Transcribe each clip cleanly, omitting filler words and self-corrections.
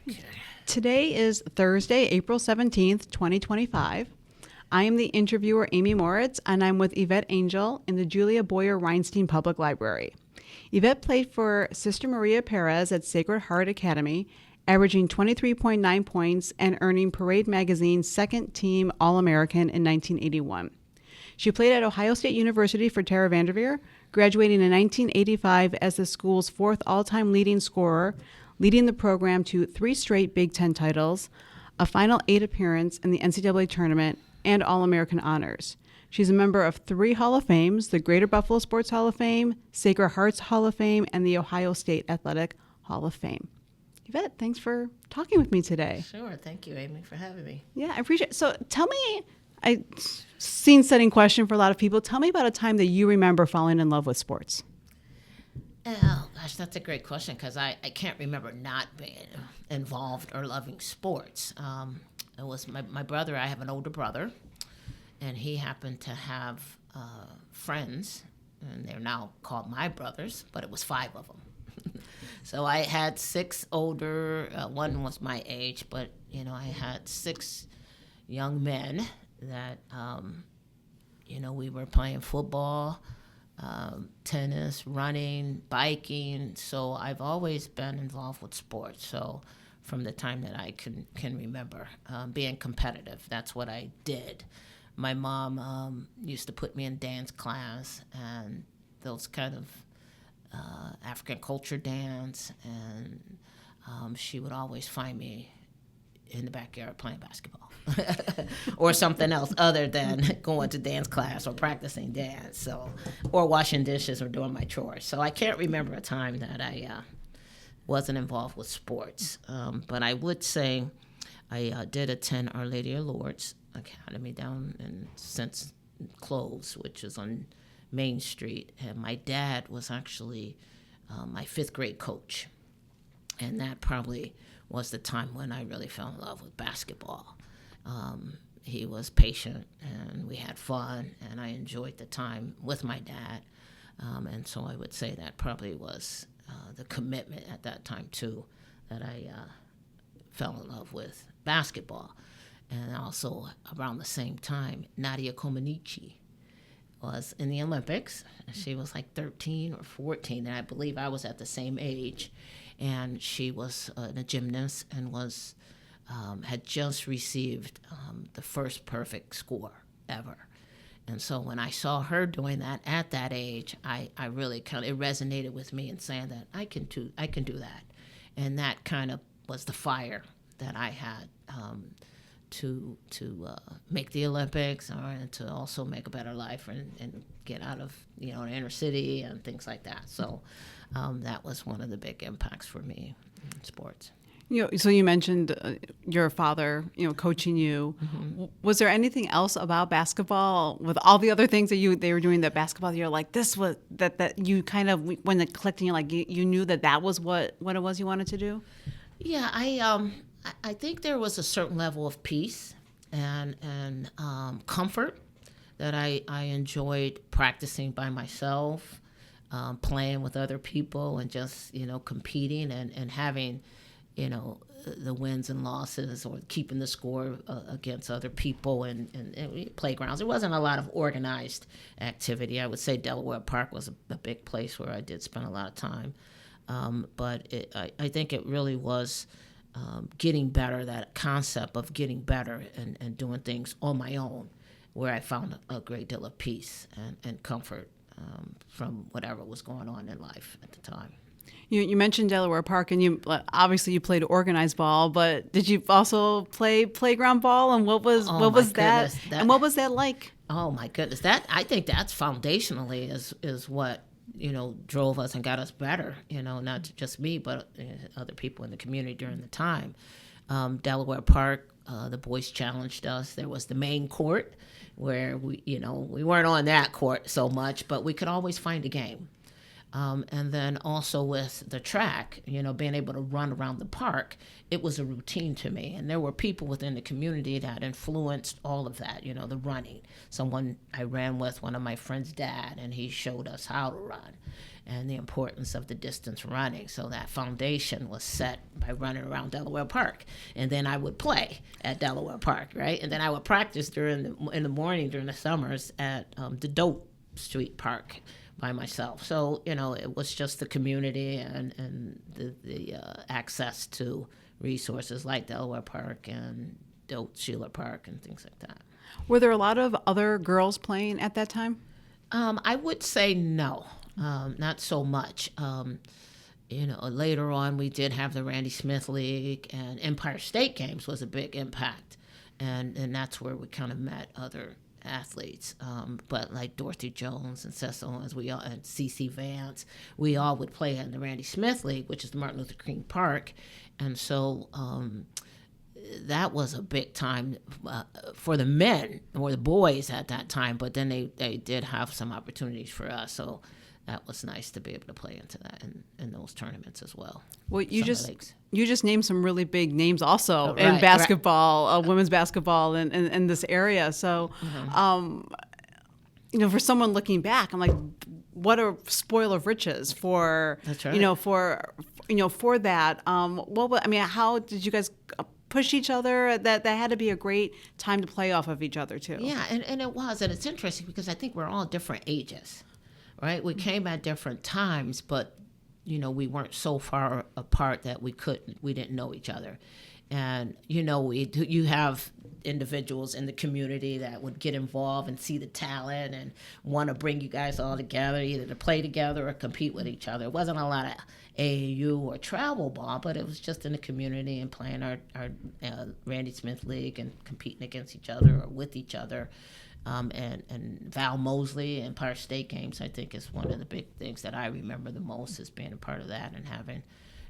Okay. Today is Thursday, April 17th, 2025. I am the interviewer, Amy Moritz, and I'm with Yvette Angel in the Julia Boyer Reinstein Public Library. Yvette played for Sister Maria Perez at Sacred Heart Academy, averaging 23.9 points and earning Parade Magazine's second team All-American in 1981. She played at Ohio State University for Tara VanDerveer, graduating in 1985 as the school's fourth all-time leading scorer, leading the program to 3 straight Big Ten titles, a Final 8 appearance in the NCAA tournament, and All-American honors. She's a member of 3 Hall of Fames, the Greater Buffalo Sports Hall of Fame, Sacred Hearts Hall of Fame, and the Ohio State Athletic Hall of Fame. Yvette, thanks for talking with me today. Sure. Thank you, Amy, for having me. Yeah, I appreciate it. So tell me, scene-setting question for a lot of people. Tell me about a time that you remember falling in love with sports. Oh, gosh, that's a great question because I can't remember not being involved or loving sports. It was my brother. I have an older brother, and he happened to have friends, and they're now called my brothers, but it was 5 of them. So I had 6 older, one was my age, but, I had 6 young men that, we were playing football, tennis, running, biking. So I've always been involved with sports. So from the time that I can remember, being competitive, that's what I did. My mom used to put me in dance class and those kind of African culture dance, and she would always find me in the backyard playing basketball or something else other than going to dance class or practicing dance, or washing dishes or doing my chores. So I can't remember a time that I wasn't involved with sports. But I would say I did attend Our Lady of Lourdes Academy down in St. Cloves, which is on Main Street. And my dad was actually my 5th grade coach. And that probably was the time when I really fell in love with basketball. He was patient, and we had fun, and I enjoyed the time with my dad. And so I would say that probably was the commitment at that time, too, that I fell in love with basketball. And also, around the same time, Nadia Comaneci was in the Olympics. She was like 13 or 14, and I believe I was at the same age. And she was a gymnast and had just received the first perfect score ever. And so when I saw her doing that at that age, I really it resonated with me in saying that I can do that. And that kind of was the fire that I had to make the Olympics, and to also make a better life and get out of the inner city and things like that. So that was one of the big impacts for me in sports. So you mentioned your father, coaching you. Mm-hmm. Was there anything else about basketball, with all the other things that they were doing, that basketball, you're like, this was that you kind of, when it clicked, and you're like, you knew that was what it was you wanted to do? Yeah, I think there was a certain level of peace and comfort that I enjoyed practicing by myself, playing with other people, and just competing and having the wins and losses, or keeping the score against other people and playgrounds. There wasn't a lot of organized activity. I would say Delaware Park was a big place where I did spend a lot of time. But I think it really was getting better, that concept of getting better and doing things on my own, where I found a great deal of peace and comfort from whatever was going on in life at the time. You mentioned Delaware Park, and you played organized ball, but did you also play playground ball? And what was that? And what was that like? Oh my goodness, I think that's foundationally is what drove us and got us better. Not just me, but other people in the community during the time. Delaware Park, the boys challenged us. There was the main court where we weren't on that court so much, but we could always find a game. And then also with the track, being able to run around the park, it was a routine to me. And there were people within the community that influenced all of that, the running. Someone I ran with, one of my friend's dad, and he showed us how to run and the importance of the distance running. So that foundation was set by running around Delaware Park. And then I would play at Delaware Park, right? And then I would practice in the morning during the summers at the Dope Street Park by myself. So, it was just the community and the access to resources like Delaware Park and Sheila Park and things like that. Were there a lot of other girls playing at that time? I would say no, not so much. Later on we did have the Randy Smith League, and Empire State Games was a big impact. And that's where we kind of met other athletes, but like Dorothy Jones and Cecil Owens, and CeCe Vance, we all would play in the Randy Smith League, which is the Martin Luther King Park, and so that was a big time for the men or the boys at that time. But then they did have some opportunities for us, so that was nice to be able to play into that in those tournaments as well. Well, you just named some really big names also in Right, basketball, women's basketball in this area. So, for someone looking back, I'm like, what a spoil of riches for, That's right. For that. How did you guys push each other? That had to be a great time to play off of each other too. Yeah, and it was, and it's interesting because I think we're all different ages, right? We came at different times, but we weren't so far apart that we didn't know each other. And, you have individuals in the community that would get involved and see the talent and want to bring you guys all together, either to play together or compete with each other. It wasn't a lot of AAU or travel ball, but it was just in the community and playing our Randy Smith League and competing against each other or with each other. And Val Mosley and Empire State Games, I think, is one of the big things that I remember the most, is being a part of that and having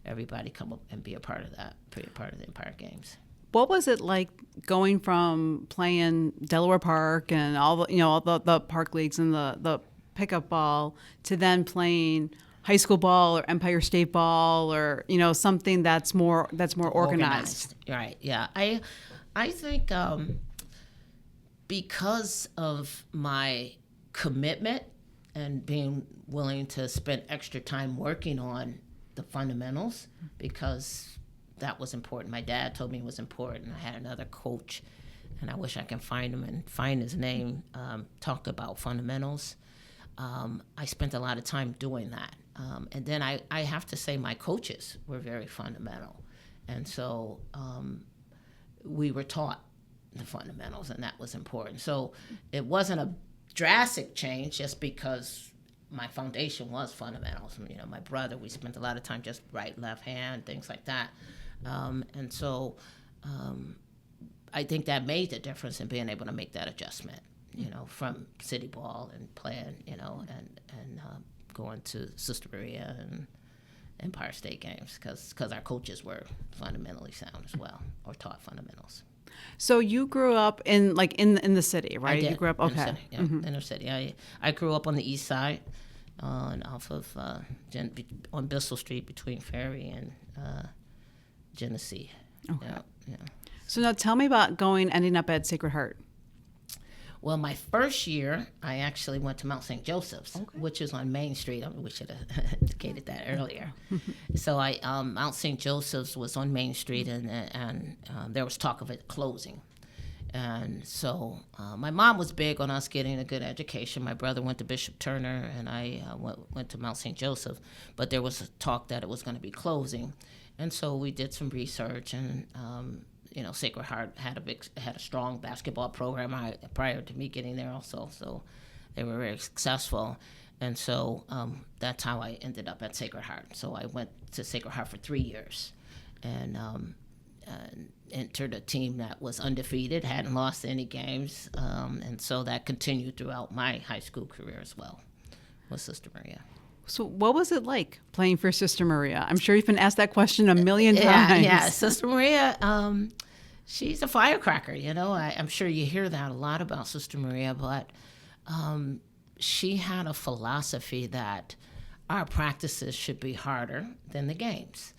everybody come up and be a part of that, be a part of the Empire Games. What was it like going from playing Delaware Park and all the park leagues and the pickup ball to then playing high school ball or Empire State ball or something that's more organized? Right. Yeah. I think because of my commitment and being willing to spend extra time working on the fundamentals, because that was important. My dad told me it was important. I had another coach, and I wish I can find him and find his name, talk about fundamentals. I spent a lot of time doing that. And then I have to say my coaches were very fundamental. And so we were taught the fundamentals, and that was important. So it wasn't a drastic change just because my foundation was fundamentals. My brother, we spent a lot of time just right, left hand, things like that. And so I think that made the difference in being able to make that adjustment, from city ball and playing, and going to Sister Maria and Empire State Games because our coaches were fundamentally sound as well, or taught fundamentals. So you grew up in the city, right? I did. You grew up in the city, inner city. I grew up on the east side, off of on Bissell Street between Ferry and Genesee. Okay. Yeah. So now tell me about ending up at Sacred Heart. Well, my first year, I actually went to Mount St. Joseph's, which is on Main Street. We should have indicated that earlier. So Mount St. Joseph's was on Main Street, and there was talk of it closing. And so my mom was big on us getting a good education. My brother went to Bishop Turner, and I went to Mount St. Joseph. But there was a talk that it was going to be closing. And so we did some research, and Sacred Heart had a strong basketball program prior to me getting there also, so they were very successful, and so that's how I ended up at Sacred Heart. So I went to Sacred Heart for 3 years, and entered a team that was undefeated, hadn't lost any games, and so that continued throughout my high school career as well with Sister Maria. So what was it like playing for Sister Maria? I'm sure you've been asked that question a million times. Yeah, Sister Maria, she's a firecracker, I'm sure you hear that a lot about Sister Maria, but she had a philosophy that our practices should be harder than the games.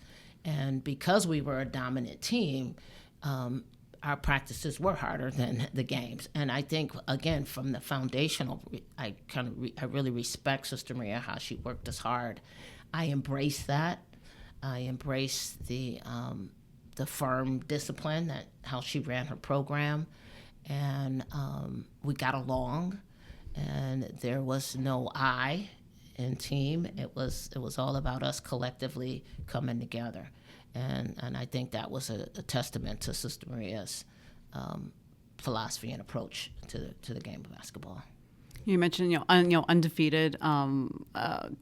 And because we were a dominant team, our practices were harder than the games. And I think, again, from the foundational, I really respect Sister Maria, how she worked us hard. I embrace that. I embrace the firm discipline, that how she ran her program. And we got along, and there was no I in team. It was all about us collectively coming together. And I think that was a testament to Sister Maria's philosophy and approach to the game of basketball. You mentioned undefeated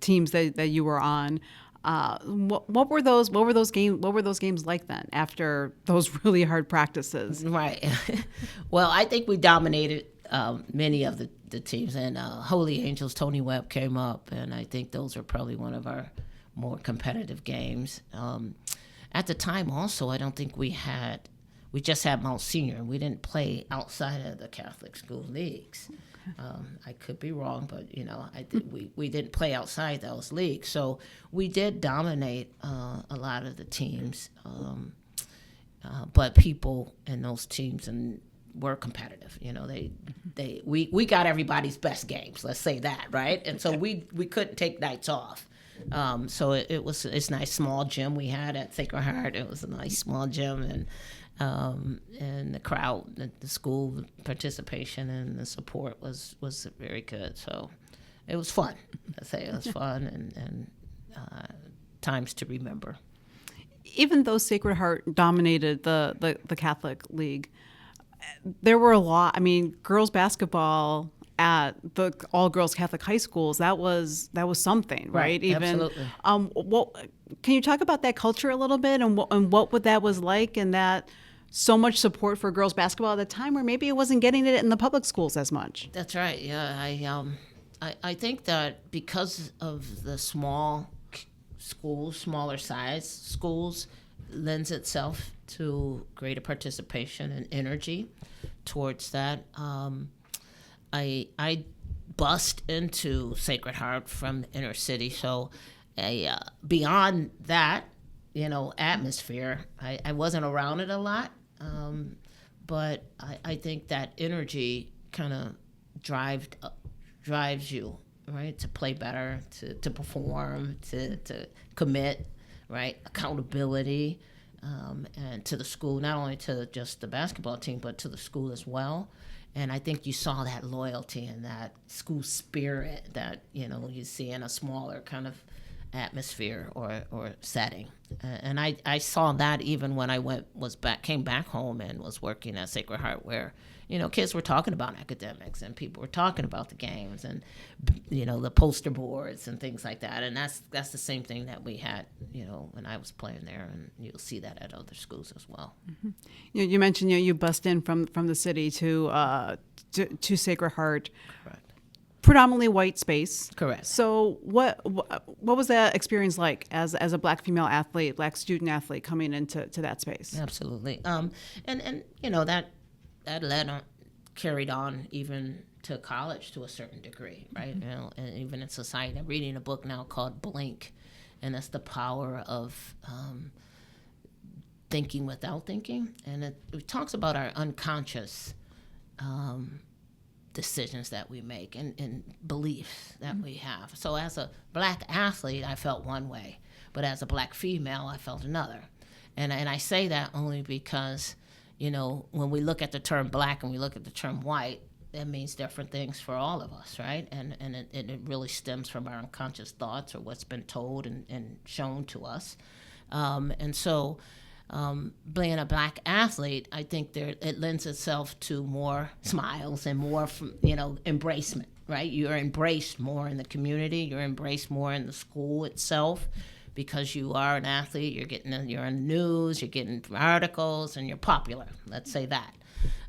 teams that you were on. What were those games like then, after those really hard practices? Right. Well, I think we dominated many of the teams, and Holy Angels, Tony Webb came up, and I think those are probably one of our more competitive games. At the time, also, I don't think we just had Mount Senior. We didn't play outside of the Catholic school leagues. I could be wrong, but we didn't play outside those leagues. So we did dominate a lot of the teams, but people in those teams were competitive. We got everybody's best games. Let's say that, right? And so we couldn't take nights off. So it's a nice small gym we had at Sacred Heart. It was a nice small gym, and the crowd, the school participation and the support was very good. So it was fun. I'd say it was fun and times to remember. Even though Sacred Heart dominated the Catholic League, there were a lot. I mean, girls basketball at the all-girls Catholic high schools, that was something, right? Absolutely. Can you talk about that culture a little bit, and what that was like, and that so much support for girls basketball at the time, where maybe it wasn't getting it in the public schools as much? That's right. Yeah, I think that because of the small schools, smaller size schools, lends itself to greater participation and energy towards that. I bust into Sacred Heart from the inner city, so beyond that, atmosphere, I wasn't around it a lot, but I think that energy kind of drives you, right, to play better, to perform, to commit, right, accountability, and to the school, not only to just the basketball team, but to the school as well. And I think you saw that loyalty and that school spirit that, you see in a smaller kind of atmosphere or setting. And I saw that even when I came back home and was working at Sacred Heart, where, kids were talking about academics and people were talking about the games and, the poster boards and things like that. And that's the same thing that we had, when I was playing there, and you'll see that at other schools as well. Mm-hmm. You mentioned you bust in from the city to Sacred Heart. Correct. Predominantly white space. Correct. So what was that experience like as a black female athlete, black student athlete coming into that space? Absolutely. And that carried on even to college to a certain degree, right? Mm-hmm. And even in society. I'm reading a book now called Blink, and that's the power of thinking without thinking. And it talks about our unconscious decisions that we make and beliefs that we have. So as a black athlete, I felt one way, but as a black female, I felt another. And I say that only because, when we look at the term black and we look at the term white, that means different things for all of us, right? And it really stems from our unconscious thoughts or what's been told and shown to us. And so being a black athlete, I think it lends itself to more smiles and more, embracement, right? You're embraced more in the community. You're embraced more in the school itself because you are an athlete. You're in the news. You're getting articles, and you're popular. Let's say that.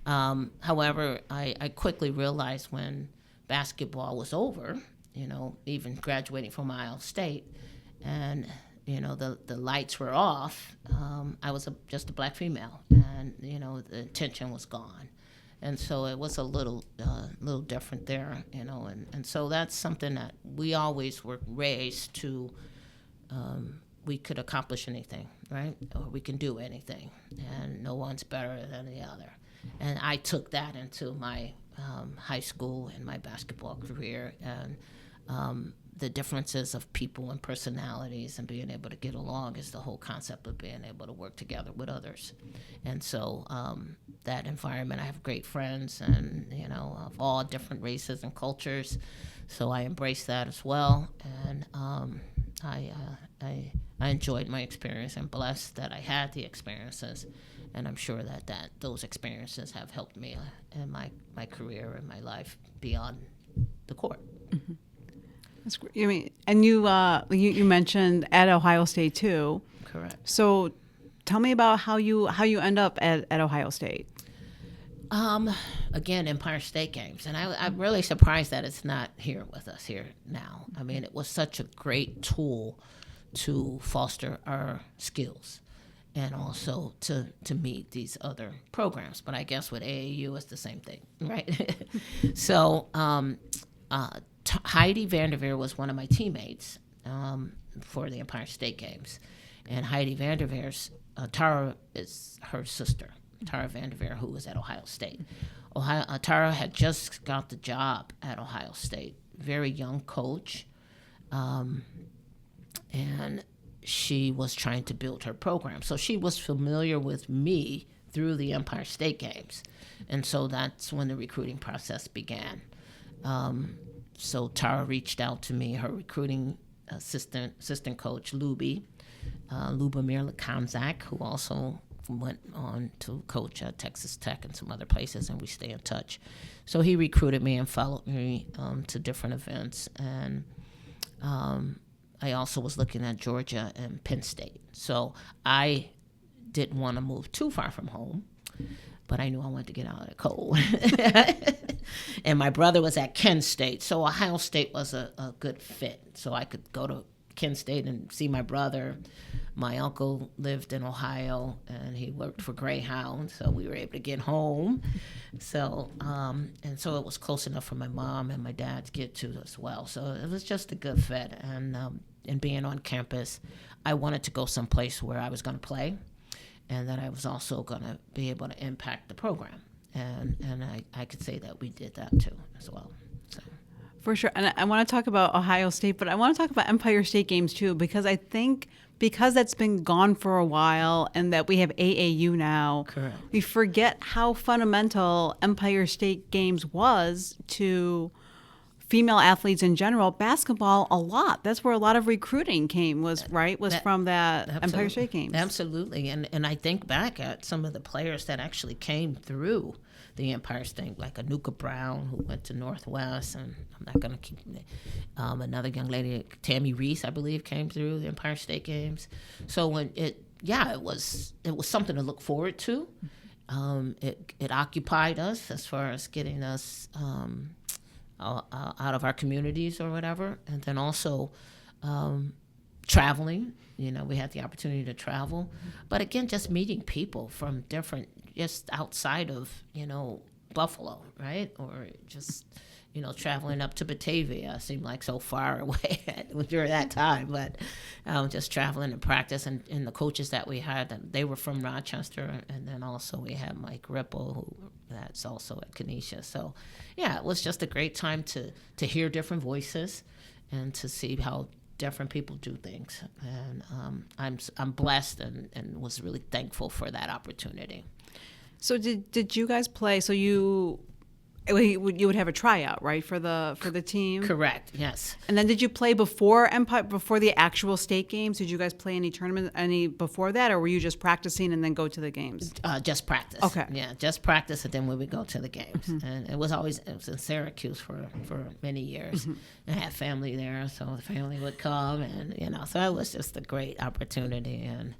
However, I quickly realized when basketball was over, even graduating from Iowa State, and the lights were off, I was just a black female, and the attention was gone. And so it was a little different there, and so that's something that we always were raised to. We could accomplish anything, right? Or we can do anything, and no one's better than the other. And I took that into my high school and my basketball career, and the differences of people and personalities and being able to get along is the whole concept of being able to work together with others. And so that environment, I have great friends and, of all different races and cultures. So I embrace that as well. And I enjoyed my experience and blessed that I had the experiences. And I'm sure that those experiences have helped me in my career and my life beyond the court. Mm-hmm. That's great. And you mentioned at Ohio State too. Correct. So tell me about how you end up at Ohio State. Again, Empire State Games, and I'm really surprised that it's not here with us here now. I mean, it was such a great tool to foster our skills and also to meet these other programs. But I guess with AAU, it's the same thing, right? So Heidi VanDerveer was one of my teammates for the Empire State Games. And Heidi VanDerveer's, Tara is her sister, Tara VanDerveer, who was at Ohio State. Tara had just got the job at Ohio State, very young coach. And she was trying to build her program. So she was familiar with me through the Empire State Games. And so that's when the recruiting process began. So Tara reached out to me, her recruiting assistant coach, Lubomir Lakamzak, who also went on to coach at Texas Tech and some other places, and we stay in touch. So he recruited me and followed me to different events. And I also was looking at Georgia and Penn State. So I didn't want to move too far from home, but I knew I wanted to get out of the cold. And my brother was at Kent State, so Ohio State was a good fit. So I could go to Kent State and see my brother. My uncle lived in Ohio, and he worked for Greyhound, so we were able to get home. So and so it was close enough for my mom and my dad to get to as well. So it was just a good fit. And being on campus, I wanted to go someplace where I was going to play, and that I was also going to be able to impact the program. And I could say that we did that too as well. So. For sure. And I want to talk about Ohio State, but I want to talk about Empire State Games too, because I think because that's been gone for a while and that we have AAU now, correct, we forget how fundamental Empire State Games was to female athletes in general. Basketball, a lot. That's where a lot of recruiting was from that Empire State Games. Absolutely. And I think back at some of the players that actually came through the Empire State, like Anuka Brown, who went to Northwest, and I'm not going to keep another young lady, Tammy Reese, I believe, came through the Empire State Games. So when it was something to look forward to. It occupied us as far as getting us out of our communities or whatever, and then also traveling. We had the opportunity to travel, but again, just meeting people from different, just outside of Buffalo, right? Or just traveling up to Batavia seemed like so far away during that time, but just traveling to practice, and the coaches that we had, they were from Rochester, and then also we had Mike Ripple, that's also at Canisius. So yeah, it was just a great time to hear different voices and to see how different people do things. And I'm blessed and was really thankful for that opportunity. So did you guys play? So you would have a tryout, right, for the team? Correct. Yes. And then did you play before the actual state games? Did you guys play any tournaments before that, or were you just practicing and then go to the games? Just practice. Okay. Yeah, just practice, and then we would go to the games. Mm-hmm. And it was in Syracuse for many years. Mm-hmm. I had family there, so the family would come, and so it was just a great opportunity. And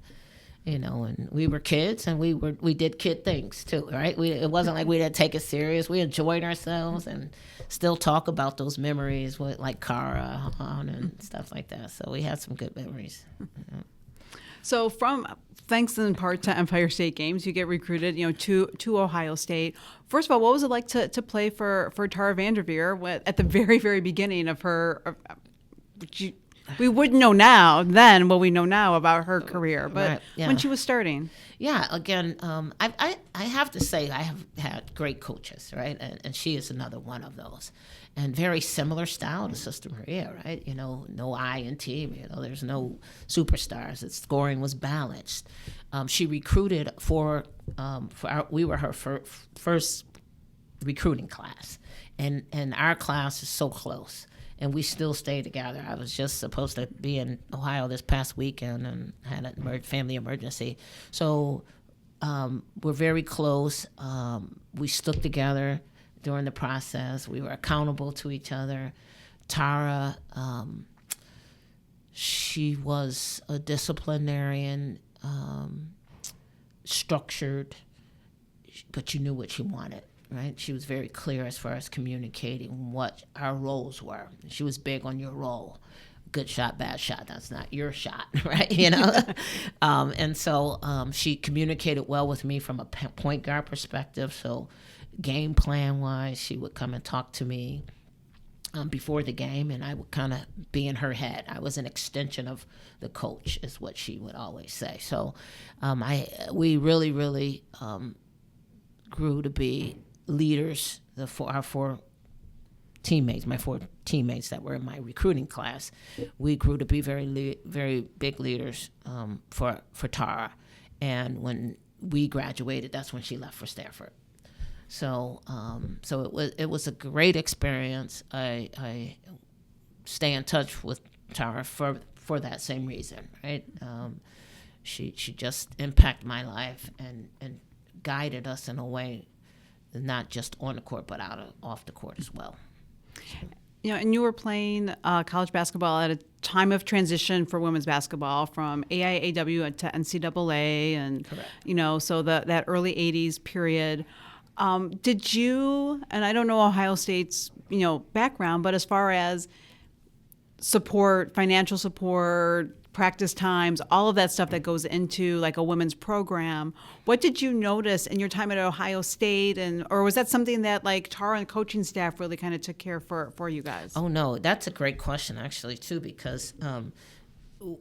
and we were kids, and we did kid things too, right? It wasn't like we didn't take it serious. We enjoyed ourselves and still talk about those memories with like Cara and stuff like that. So we had some good memories. So thanks in part to Empire State Games, you get recruited, to Ohio State. First of all, what was it like to play for Tara VanDerveer at the very, very beginning of her? We wouldn't know then what we know now about her career, but Right, yeah. when she was starting. Yeah, again, I have to say I have had great coaches, right? And she is another one of those. And very similar style to Sister Maria, right? No I in team, there's no superstars. The scoring was balanced. She recruited we were her first recruiting class. And our class is so close. And we still stay together. I was just supposed to be in Ohio this past weekend and had a family emergency. So we're very close. We stuck together during the process. We were accountable to each other. Tara, she was a disciplinarian, structured, but you knew what she wanted. Right, she was very clear as far as communicating what our roles were. She was big on your role. Good shot, bad shot. That's not your shot, right? And so she communicated well with me from a point guard perspective. So game plan wise, she would come and talk to me before the game, and I would kind of be in her head. I was an extension of the coach, is what she would always say. So we really, really grew to be leaders. My four teammates that were in my recruiting class, we grew to be very big leaders for Tara. And when we graduated, that's when she left for Stanford. So it was a great experience. I stay in touch with Tara for that same reason, right? She just impacted my life and guided us in a way, not just on the court, but off the court as well. And you were playing college basketball at a time of transition for women's basketball from AIAW to NCAA, and correct. So that early '80s period. Did you? And I don't know Ohio State's background, but as far as support, financial support, practice times, all of that stuff that goes into like a women's program, what did you notice in your time at Ohio State, or was that something that like Tara and coaching staff really kind of took care for you guys? Oh no, that's a great question actually too, because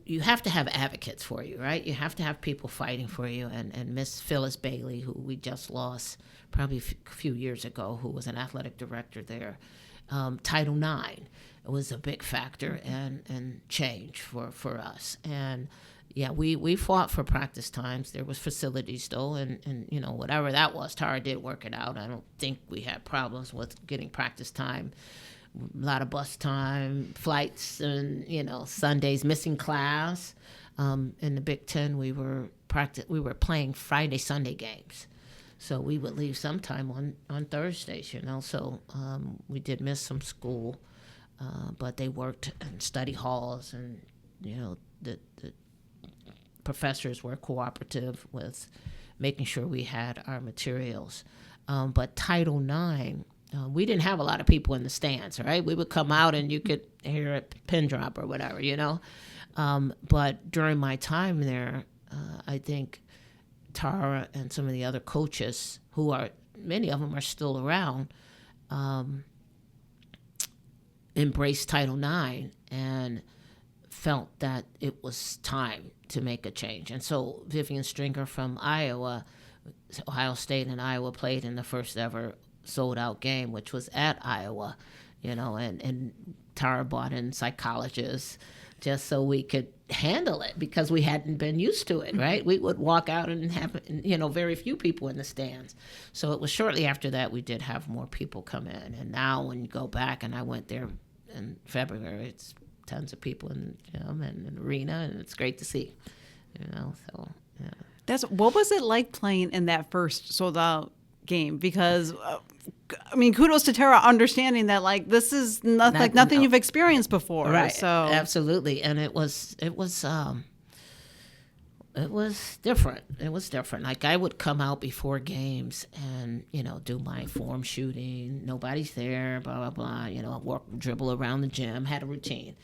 you have to have advocates for you, right? You have to have people fighting for you, and Miss Phyllis Bailey, who we just lost probably a few years ago, who was an athletic director there. Title IX was a big factor and change for us. And yeah, we fought for practice times. There was facilities though, and whatever that was, Tara did work it out. I don't think we had problems with getting practice time. A lot of bus time, flights, and Sundays missing class. In the Big Ten, we were playing Friday, Sunday games. So we would leave sometime on Thursdays, So we did miss some school, but they worked in study halls, and the professors were cooperative with making sure we had our materials. But Title IX, we didn't have a lot of people in the stands, right? We would come out and you could hear a pin drop or whatever, But during my time there, I think Tara and some of the other coaches, many of them are still around, embraced Title IX and felt that it was time to make a change. And so Vivian Stringer from Iowa, Ohio State and Iowa played in the first ever sold-out game, which was at Iowa, and Tara brought in psychologists just so we could handle it, because we hadn't been used to it, right? We would walk out and have, very few people in the stands. So it was shortly after that we did have more people come in. And now when you go back, and I went there in February, it's tons of people in the gym and in the arena, and it's great to see, so, yeah. What was it like playing in that first sold-out game? Because kudos to Tara understanding that this is nothing you've experienced before. Right. So absolutely. And it was different. It was different. Like I would come out before games and, do my form shooting. Nobody's there, blah, blah, blah. Dribble around the gym, had a routine.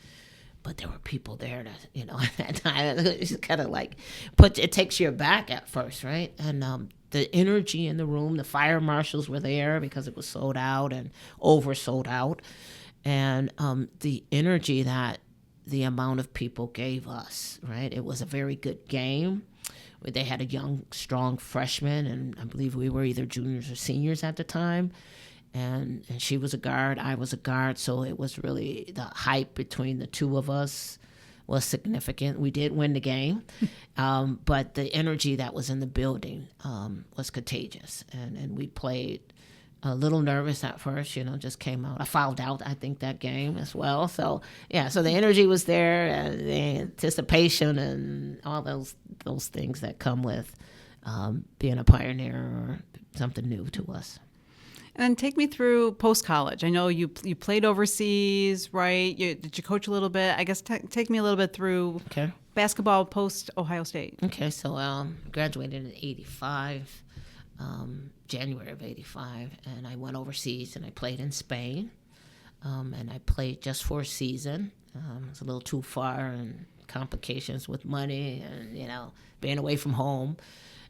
but there were people there that, at that time, it's kind of like, it takes you aback at first, right? And the energy in the room, the fire marshals were there because it was sold out and oversold out. And the energy that the amount of people gave us, right? It was a very good game. They had a young, strong freshman, and I believe we were either juniors or seniors at the time. And she was a guard, I was a guard, so it was really the hype between the two of us was significant. We did win the game, but the energy that was in the building was contagious, and we played a little nervous at first, just came out. I fouled out, I think, that game as well. So, so the energy was there, and the anticipation and all those things that come with being a pioneer or something new to us. And then take me through post-college. I know you played overseas, right? Did you coach a little bit? I guess take me a little bit through basketball post-Ohio State. Okay, so graduated in 85, January of 85, and I went overseas and I played in Spain. And I played just for a season. It was a little too far and complications with money and, being away from home.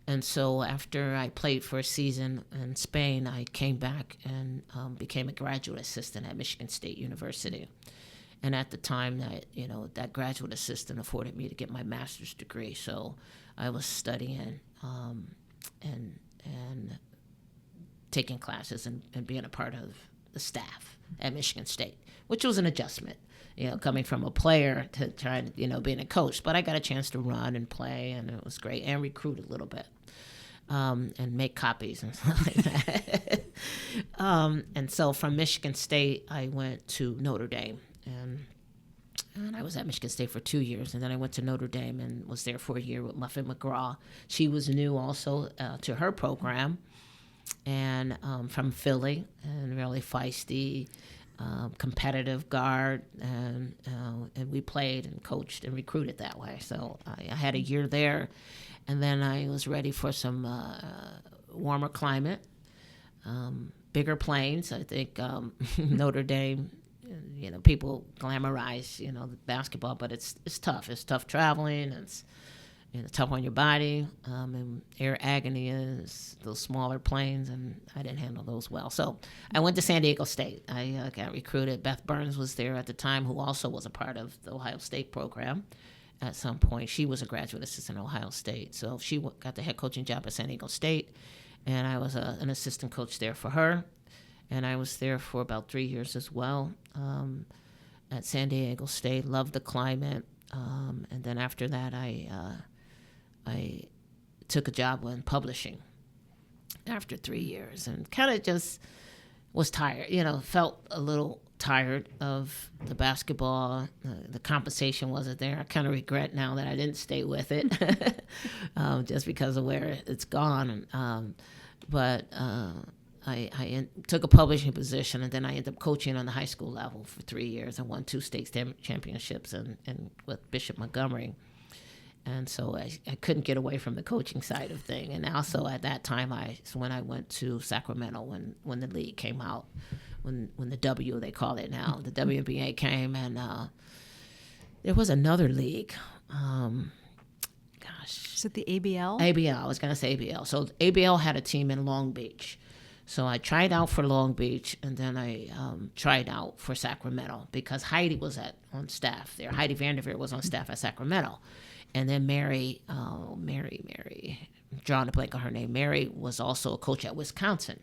And so after I played for a season in Spain, I came back and became a graduate assistant at Michigan State University. And at the time, that graduate assistant afforded me to get my master's degree. So I was studying and taking classes and being a part of the staff at Michigan State, which was an adjustment, coming from a player to trying to, being a coach. But I got a chance to run and play, and it was great, and recruit a little bit. And make copies and stuff like that. And so from Michigan State, I went to Notre Dame. And I was at Michigan State for 2 years. And then I went to Notre Dame and was there for a year with Muffin McGraw. She was new also to her program. And from Philly, and really feisty, competitive guard. And we played and coached and recruited that way. So I had a year there. And then I was ready for some warmer climate, bigger planes. I think Notre Dame, people glamorize, the basketball, but it's tough. It's tough traveling. It's tough on your body. And air agony is those smaller planes, and I didn't handle those well. So I went to San Diego State. I got recruited. Beth Burns was there at the time, who also was a part of the Ohio State program. At some point, she was a graduate assistant at Ohio State. So she got the head coaching job at San Diego State, and I was an assistant coach there for her. And I was there for about 3 years as well at San Diego State. Loved the climate. And then after that, I took a job in publishing after 3 years and kind of just was tired, felt a little tired of the basketball. The compensation wasn't there. I kind of regret now that I didn't stay with it just because of where it's gone. But I took a publishing position, and then I ended up coaching on the high school level for 3 years. I won 2 state championships and with Bishop Montgomery. And so I couldn't get away from the coaching side of thing. And also at that time, when I went to Sacramento when the league came out, when the W, they call it now, the WNBA came, and there was another league. Is it the ABL? ABL, I was going to say ABL. So ABL had a team in Long Beach. So I tried out for Long Beach, and then I tried out for Sacramento because Heidi was on staff there. Heidi VanDerveer was on staff at Sacramento. And then Mary, I'm drawing a blank on her name. Mary was also a coach at Wisconsin.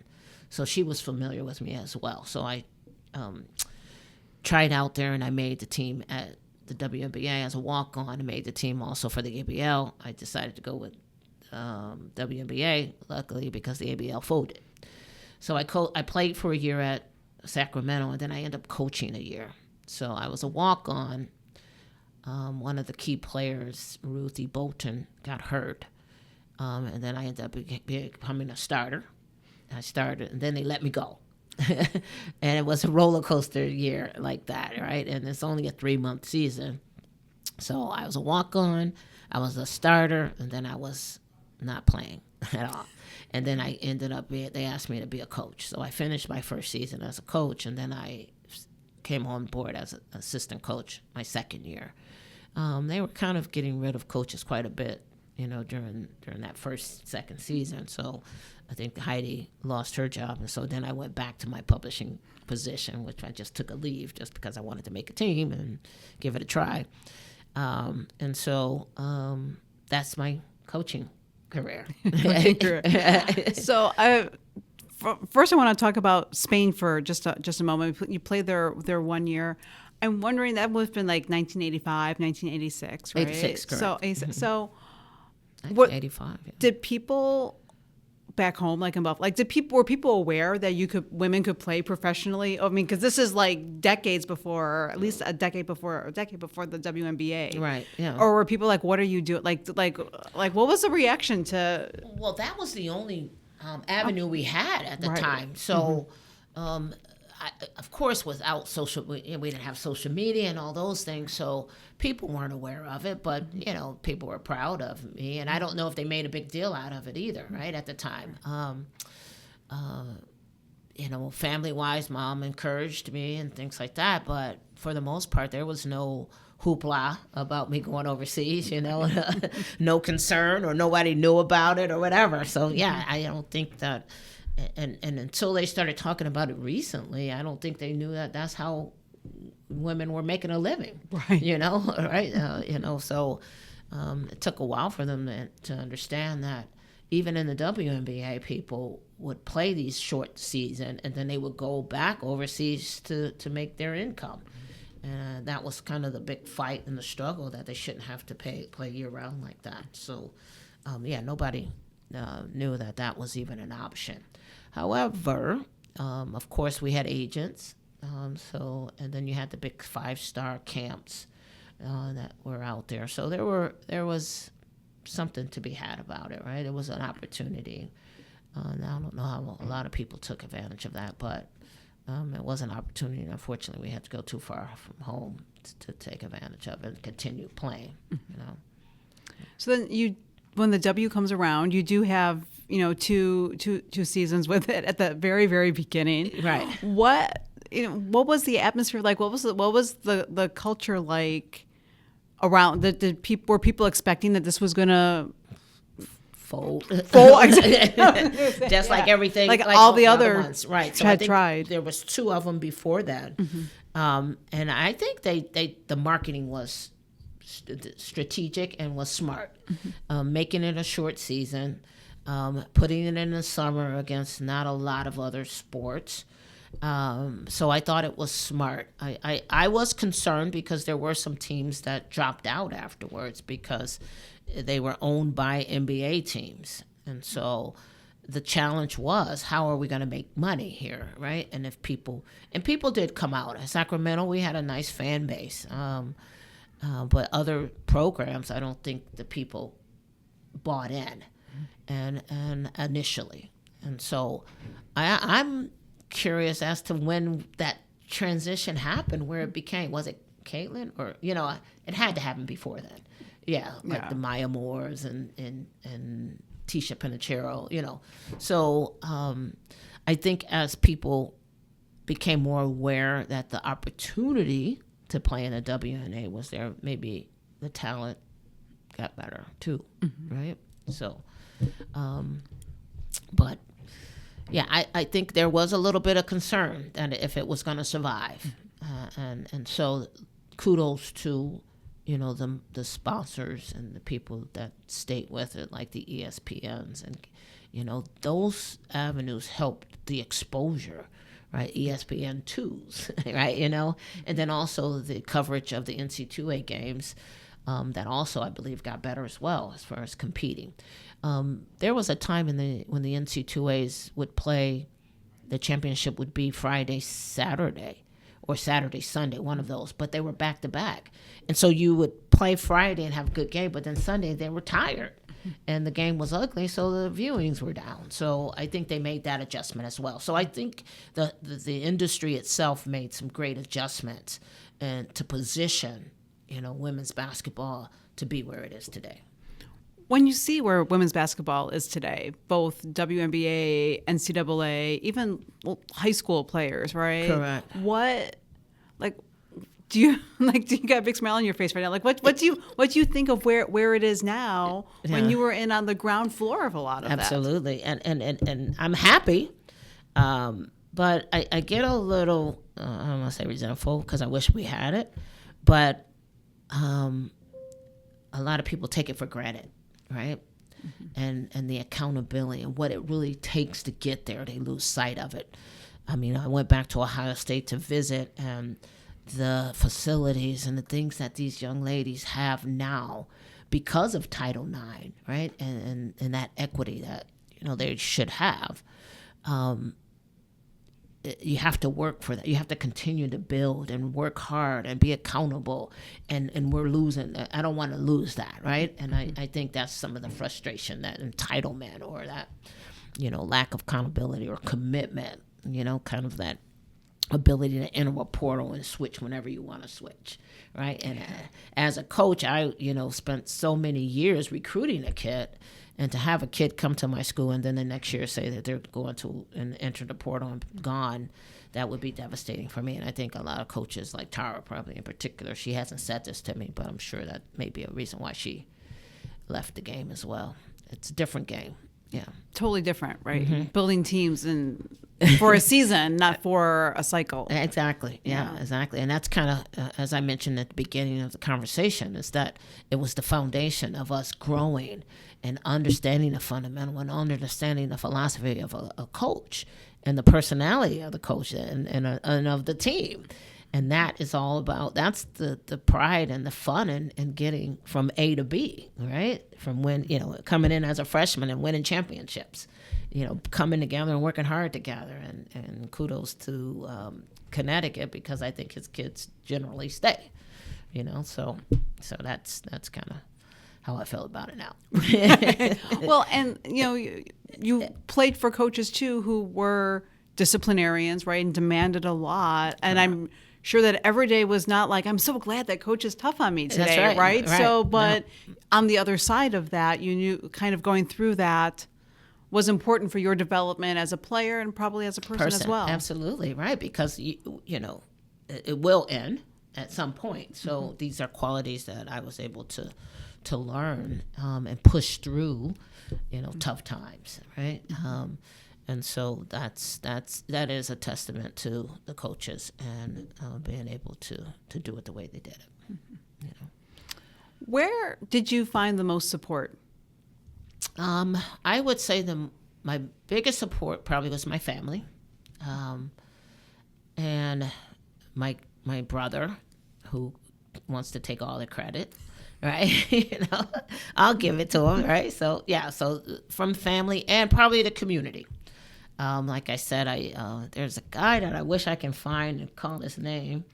So she was familiar with me as well. So I tried out there, and I made the team at the WNBA as a walk-on, and made the team also for the ABL. I decided to go with WNBA, luckily, because the ABL folded. So I played for a year at Sacramento, and then I ended up coaching a year. So I was a walk-on. One of the key players, Ruthie Bolton, got hurt. And then I ended up becoming a starter. I started, and then they let me go. And it was a roller coaster year like that, right? And it's only a 3-month season. So I was a walk-on, I was a starter, and then I was not playing at all. And then I ended up they asked me to be a coach. So I finished my first season as a coach, and then I came on board as an assistant coach my second year. They were kind of getting rid of coaches quite a bit, during that second season. So I think Heidi lost her job, and so then I went back to my publishing position, which I just took a leave just because I wanted to make a team and give it a try. And so that's my coaching career. So first I want to talk about Spain for just a moment. You played there 1 year. I'm wondering, that would have been like 1985, 1986, right? 86, correct. So 1985. Yeah. Did people back home, like in Buffalo, were people aware that women could play professionally? I mean, because this is like decades before, at least a decade before the WNBA, right? Yeah. Or were people like, "What are you doing?" Like, what was the reaction to? Well, that was the only avenue we had at the time. So, of course, without we didn't have social media and all those things, so people weren't aware of it. But people were proud of me, and I don't know if they made a big deal out of it either, right, at the time. Family-wise, Mom encouraged me and things like that, but for the most part, there was no hoopla about me going overseas, no concern, or nobody knew about it or whatever. So, yeah, I don't think that. And until they started talking about it recently, I don't think they knew that that's how women were making a living, right? Right? So it took a while for them to understand that even in the WNBA, people would play these short season and then they would go back overseas to make their income. And that was kind of the big fight and the struggle, that they shouldn't have to play year round like that. So, nobody knew that was even an option. However, of course, we had agents. And then you had the big 5-star camps that were out there. So there was something to be had about it, right? It was an opportunity. Now I don't know how a lot of people took advantage of that, but it was an opportunity. Unfortunately, we had to go too far from home to take advantage of it and continue playing. So then when the W comes around, you do have two seasons with it at the very, very beginning. Right. What was the atmosphere like? What was the culture like around? Were people expecting that this was gonna fold? Just like everything, like all the other ones, right? So had I think tried. There was 2 of them before that, and I think the marketing was strategic and was smart, making it a short season, putting it in the summer against not a lot of other sports. So I thought it was smart. I was concerned because there were some teams that dropped out afterwards because they were owned by NBA teams. And so the challenge was, how are we going to make money here, right? And people did come out. In Sacramento, we had a nice fan base. But other programs, I don't think the people bought in and initially. And so I'm curious as to when that transition happened, where it became, was it Caitlin, or it had to happen before then. Yeah, like the Maya Moores and Tisha Pinachero, So I think as people became more aware that the opportunity to play in the WNA was there, maybe the talent got better too, right? So, but yeah, I think there was a little bit of concern that if it was going to survive, and so kudos to the sponsors and the people that stayed with it, like the ESPNs, and those avenues helped the exposure, right? ESPN2s, right? And then also the coverage of the NCAA games, that also I believe got better as well as far as competing. There was a time when the NCAAs would play, the championship would be Friday, Saturday, or Saturday, Sunday, one of those, but they were back to back. And so you would play Friday and have a good game, but then Sunday they were tired and the game was ugly, so the viewings were down. So I think they made that adjustment as well. So I think the industry itself made some great adjustments and to position, women's basketball to be where it is today. When you see where women's basketball is today, both WNBA, NCAA, even high school players, right? Correct. like, do you got a big smile on your face right now? Like, what do you think of where it is now when you were in on the ground floor of a lot of Absolutely. And I'm happy. But I get a little, I don't want to say resentful because I wish we had it, but a lot of people take it for granted, right? Mm-hmm. And the accountability and what it really takes to get there, they lose sight of it. I mean, I went back to Ohio State to visit, and the facilities and the things that these young ladies have now because of Title IX, right? And that equity that, they should have. You have to work for that. You have to continue to build and work hard and be accountable. And we're losing. I don't want to lose that, right? And I think that's some of the frustration, that entitlement or that, lack of accountability or commitment, kind of that ability to enter a portal and switch whenever you want to switch, right? And as a coach, I, spent so many years recruiting a kid. And to have a kid come to my school and then the next year say that they're going to and enter the portal and gone, that would be devastating for me. And I think a lot of coaches, like Tara probably in particular, she hasn't said this to me, but I'm sure that may be a reason why she left the game as well. It's a different game. Yeah. Totally different, right? Mm-hmm. Building teams and for a season, not for a cycle. Exactly. Yeah, exactly. And that's kind of, as I mentioned at the beginning of the conversation, is that it was the foundation of us growing and understanding the fundamental and understanding the philosophy of a coach and the personality of the coach and of the team. And that is all about, that's the pride and the fun in getting from A to B, right? From when, coming in as a freshman and winning championships, coming together and working hard together. And kudos to Connecticut, because I think his kids generally stay, so that's kind of how I feel about it now. Well, and, you played for coaches too who were disciplinarians, right? And demanded a lot. And I'm sure that every day was not like, I'm so glad that coach is tough on me today, that's right? So, but on the other side of that, you knew kind of going through that was important for your development as a player and probably as a person as well. Absolutely, right? Because, it will end at some point. So these are qualities that I was able to learn and push through, tough times, right? And so that is a testament to the coaches and being able to do it the way they did it. Where did you find the most support? I would say my biggest support probably was my family, and my brother, who wants to take all the credit. Right, I'll give it to him. Right, so from family and probably the community. Like I said, there's a guy that I wish I can find and call his name,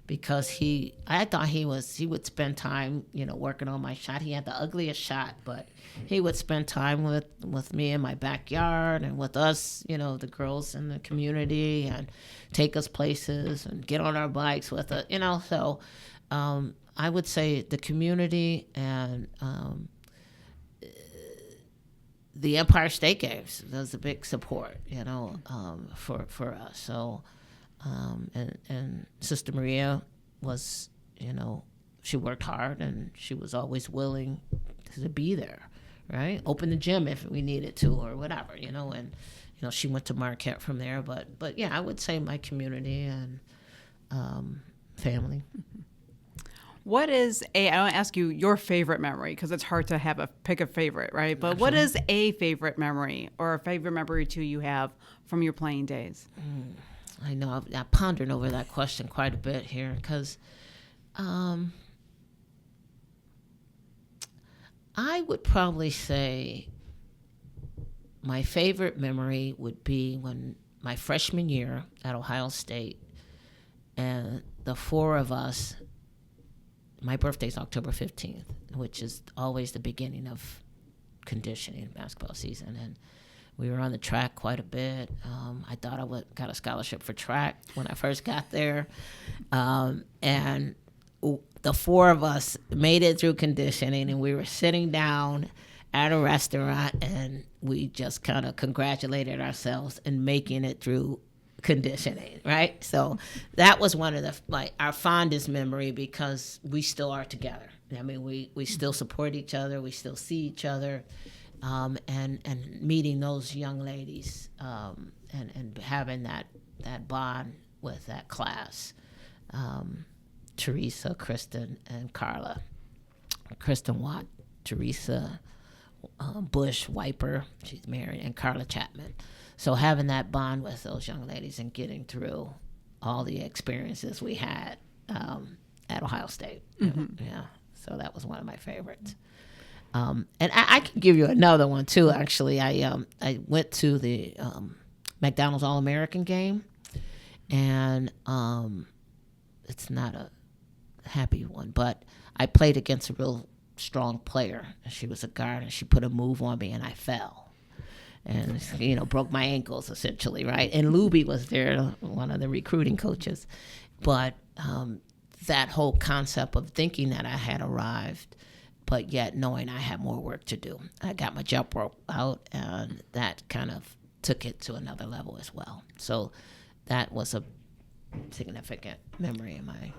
because I thought he would spend time, working on my shot. He had the ugliest shot, but he would spend time with me in my backyard and with us, the girls in the community, and take us places and get on our bikes with us, so. I would say the community and the Empire State Games was a big support, for us. So, and Sister Maria was, she worked hard and she was always willing to be there, right? Open the gym if we needed to or whatever, and, she went to Marquette from there. But yeah, I would say my community and family. What is I want to ask you your favorite memory, because it's hard to pick a favorite, right? But What is a favorite memory or a favorite memory too you have from your playing days? I know I've pondered over that question quite a bit here, because I would probably say my favorite memory would be when my freshman year at Ohio State, and the four of us. My birthday's October 15th, which is always the beginning of conditioning basketball season. And we were on the track quite a bit. I thought I got a scholarship for track when I first got there. And the four of us made it through conditioning, and we were sitting down at a restaurant, and we just kind of congratulated ourselves in making it through conditioning, right? So that was one of the our fondest memory, because we still are together. I mean, we still support each other, we still see each other, and meeting those young ladies, and having that bond with that class. Teresa, Kristen, and Carla. Kristen Watt, Teresa Bush Wiper, she's married, and Carla Chapman. So having that bond with those young ladies and getting through all the experiences we had at Ohio State. Yeah, so that was one of my favorites. And I can give you another one too. Actually, I went to the McDonald's All-American game, and it's not a happy one, but I played against a real strong player. She was a guard, and she put a move on me, and I fell, and broke my ankles essentially, right? And Luby was there, one of the recruiting coaches, but that whole concept of thinking that I had arrived, but yet knowing I had more work to do. I got my jump rope out, and that kind of took it to another level as well. So that was a significant memory in my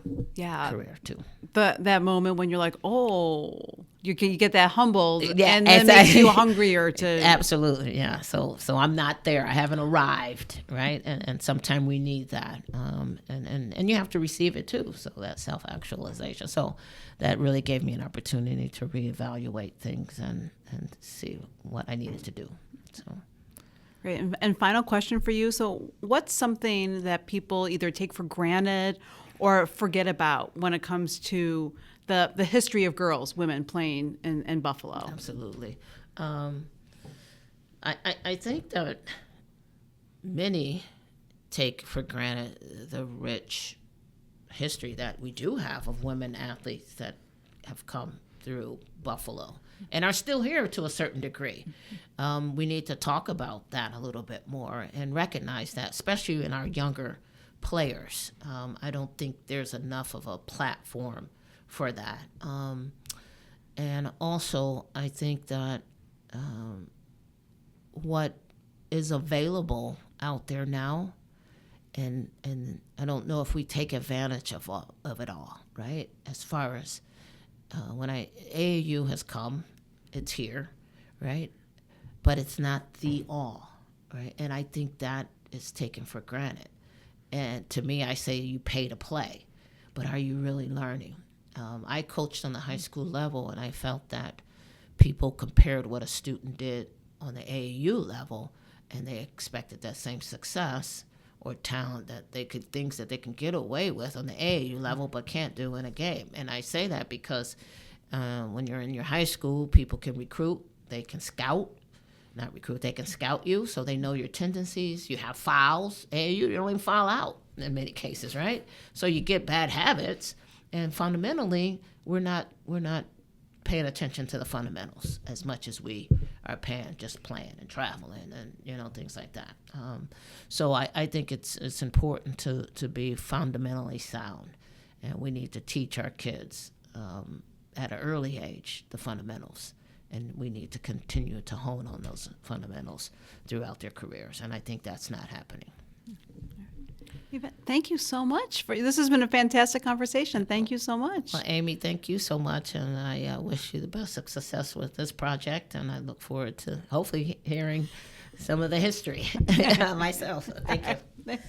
career too. That moment when you're like, oh, you get that humbled, yeah, and then makes you hungrier to. Absolutely, yeah. So I'm not there. I haven't arrived, right? And sometimes we need that, and you have to receive it too. So that self-actualization. So that really gave me an opportunity to reevaluate things and see what I needed to do. So. Great. And final question for you. So what's something that people either take for granted or forget about when it comes to the history of women playing in Buffalo? Absolutely. I think that many take for granted the rich history that we do have of women athletes that have come through Buffalo and are still here to a certain degree. We need to talk about that a little bit more and recognize that, especially in our younger players. I don't think there's enough of a platform for that. And also, I think that what is available out there now, and I don't know if we take advantage of it all, right? As far as when AAU has come, it's here, right? But it's not the all, right? And I think that is taken for granted. And to me, I say you pay to play, but are you really learning? I coached on the high school level, and I felt that people compared what a student did on the AAU level, and they expected that same success or talent things that they can get away with on the AAU level but can't do in a game. And I say that because when you're in your high school, people can recruit, they can scout, not recruit, they can scout you, so they know your tendencies. You have fouls, AAU, you don't even foul out in many cases, right? So you get bad habits, and fundamentally, we're not paying attention to the fundamentals as much as we are paying just playing and traveling and things like that. So I think it's important to be fundamentally sound, and we need to teach our kids at an early age the fundamentals, and we need to continue to hone on those fundamentals throughout their careers, and I think that's not happening. Thank you so much. This has been a fantastic conversation. Thank you so much. Well, Amy, thank you so much, and I wish you the best of success with this project, and I look forward to hopefully hearing some of the history myself. Thank you. Thanks.